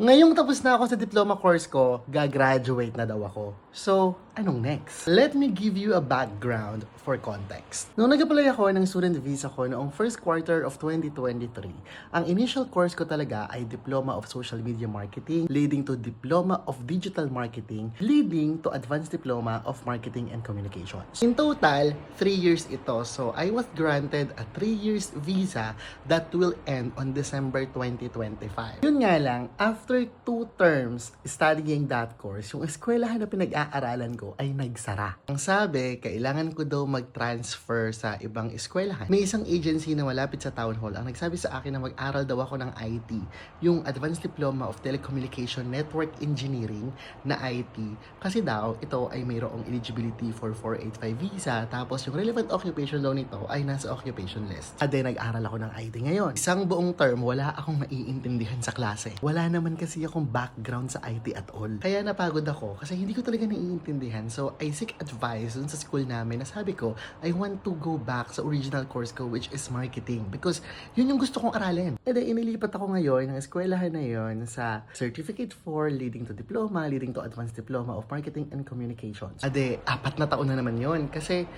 Ngayong tapos na ako sa diploma course ko, gagraduate na daw ako. So, anong next? Let me give you a background for context. Nung nag-apply ako ng student visa ko noong first quarter of 2023, ang initial course ko talaga ay Diploma of Social Media Marketing, leading to Diploma of Digital Marketing, leading to Advanced Diploma of Marketing and Communications. In total, 3 years ito. So, I was granted a 3 years visa that will end on December 2025. Yun nga lang, after 2 terms studying that course, yung eskwelahan na pinag-aaralan ko ay nagsara. Ang sabi, kailangan ko daw mag-transfer sa ibang eskwelahan. May isang agency na malapit sa town hall ang nagsabi sa akin na mag-aral daw ako ng IT, yung Advanced Diploma of Telecommunication Network Engineering na IT, kasi daw ito ay mayroong eligibility for 485 visa, tapos yung relevant occupation daw nito ay nasa occupation list. At then nag-aral ako ng IT ngayon. Isang buong term, wala akong maiintindihan sa klase. Wala naman kasi akong background sa IT at all. Kaya napagod ako kasi hindi ko talaga naiintindihan. So, I seek advice dun sa school namin na sabi ko, I want to go back sa original course ko, which is marketing. Because yun yung gusto kong aralin. E then, inilipat ako ngayon ng eskwelahan na yun sa Certificate 4 leading to Diploma, leading to Advanced Diploma of Marketing and Communications. Ade, 4 na taon na naman yun. Kasi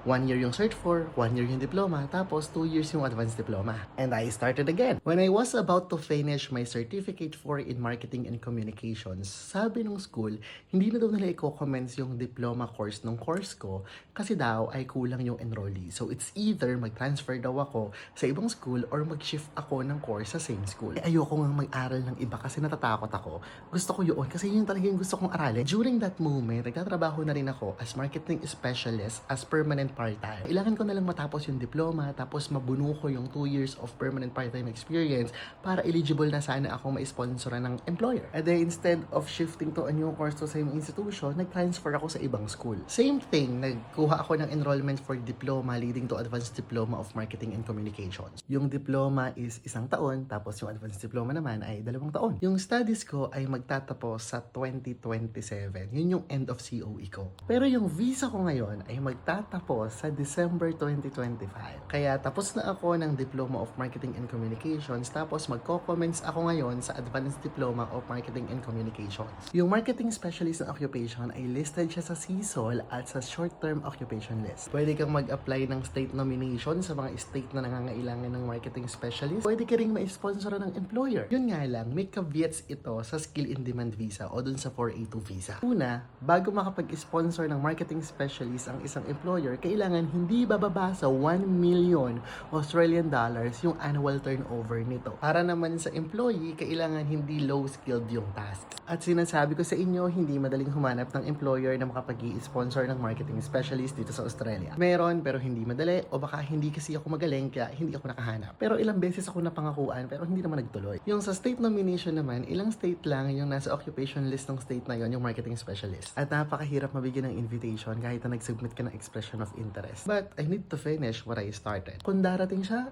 1 year yung Cert 4, 1 year yung diploma, tapos 2 years yung advanced diploma. And I started again. When I was about to finish my Certificate 4 in Marketing and Communications, sabi nung school, hindi na daw nila i-commence yung diploma course nung course ko kasi daw ay kulang yung enrollee. So it's either mag-transfer daw ako sa ibang school or mag-shift ako ng course sa same school. Ayoko nga mag-aral ng iba kasi natatakot ako. Gusto ko yun kasi yun talaga yung gusto kong aralin. During that moment, nagtatrabaho na rin ako as marketing specialist as permanent part-time. Kailangan ko na lang matapos yung diploma, tapos mabuno ko yung 2 years of permanent part-time experience para eligible na sana ako ma-sponsoran ng employer. And then instead of shifting to a new course to same institution, nag-transfer ako sa ibang school. Same thing, nagkuha ako ng enrollment for diploma leading to advanced diploma of marketing and communications. Yung diploma is 1 taon, tapos yung advanced diploma naman ay 2 taon. Yung studies ko ay magtatapos sa 2027. Yun yung end of COE ko. Pero yung visa ko ngayon ay magtatapos sa December 2025. Kaya tapos na ako ng Diploma of Marketing and Communications, tapos magko-commence ako ngayon sa Advanced Diploma of Marketing and Communications. Yung Marketing Specialist na occupation ay listed siya sa CSOL at sa Short-Term Occupation List. Pwede kang mag-apply ng state nomination sa mga state na nangangailangan ng Marketing Specialist. Pwede ka ring ma-sponsor ng employer. Yun nga lang, may caveats ito sa Skill in Demand Visa o dun sa 482 visa. Una, bago makapag-sponsor ng Marketing Specialist ang isang employer, kailangan hindi bababa sa 1 million Australian dollars yung annual turnover nito. Para naman sa employee, kailangan hindi low-skilled yung tasks. At sinasabi ko sa inyo, hindi madaling humanap ng employer na makapag-i-sponsor ng marketing specialist dito sa Australia. Meron, pero hindi madali, o baka hindi kasi ako magaling, kaya hindi ako nakahanap. Pero ilang beses ako napangakuan, pero hindi naman nagtuloy. Yung sa state nomination naman, ilang state lang yung nasa occupation list ng state na yon, yung marketing specialist. At napakahirap mabigyan ng invitation kahit na nag-submit ka ng expression of interest. But I need to finish what I started. Kung darating siya,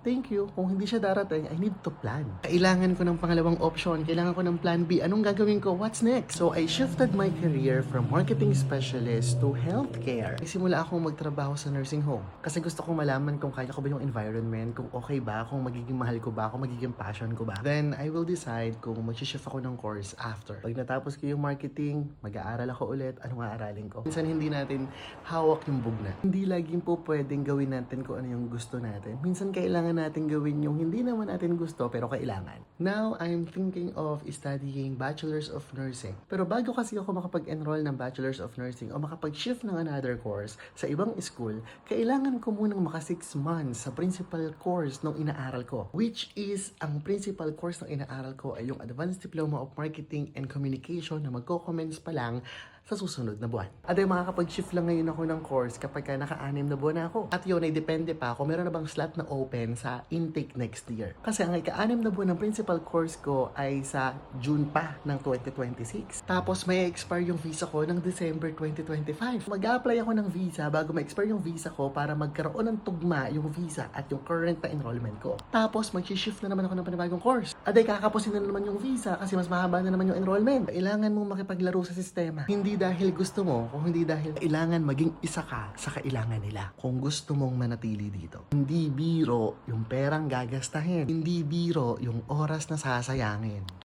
thank you. Kung hindi siya darating, I need to plan. Kailangan ko ng pangalawang option. Kailangan ko ng plan B. Anong gagawin ko? What's next? So I shifted my career from marketing specialist to healthcare. Nagsimula akong magtrabaho sa nursing home. Kasi gusto kong malaman kung kaya ko ba yung environment, kung okay ba, kung magiging mahal ko ba, kung magiging passion ko ba. Then I will decide kung mag-shift ako ng course after. Pag natapos ko yung marketing, mag-aaral ako ulit, anong aaralin ko. Minsan hindi natin hawak yung bugna. Hindi laging po pwedeng gawin natin kung ano yung gusto natin. Minsan kailangan natin gawin yung hindi naman natin gusto pero kailangan. Now, I'm thinking of studying Bachelor's of Nursing. Pero bago kasi ako makapag-enroll ng Bachelor's of Nursing o makapag-shift ng another course sa ibang school, kailangan ko munang maka 6 months sa principal course ng inaaral ko. Which is, ang principal course ng inaaral ko ay yung Advanced Diploma of Marketing and Communication na magko-commence pa lang sa susunod na buwan. At ay makakapag-shift lang ngayon ako ng course kapag naka-6 na buwan na ako. At yun ay depende pa kung meron na bang slot na open sa intake next year. Kasi ang ika-6 na buwan ng principal course ko ay sa June pa ng 2026. Tapos may expire yung visa ko ng December 2025. Mag-a-apply ako ng visa bago ma-expire yung visa ko para magkaroon ng tugma yung visa at yung current na enrollment ko. Tapos mag-shift na naman ako ng panibagong course. At ay kakapusin na naman yung visa kasi mas mahaba na naman yung enrollment. Kailangan mong makipaglaro sa sistema. Hindi dahil gusto mo, kung hindi dahil kailangan maging isa ka sa kailangan nila. Kung gusto mong manatili dito. Hindi biro yung perang gagastahin. Hindi biro yung oras na sasayangin.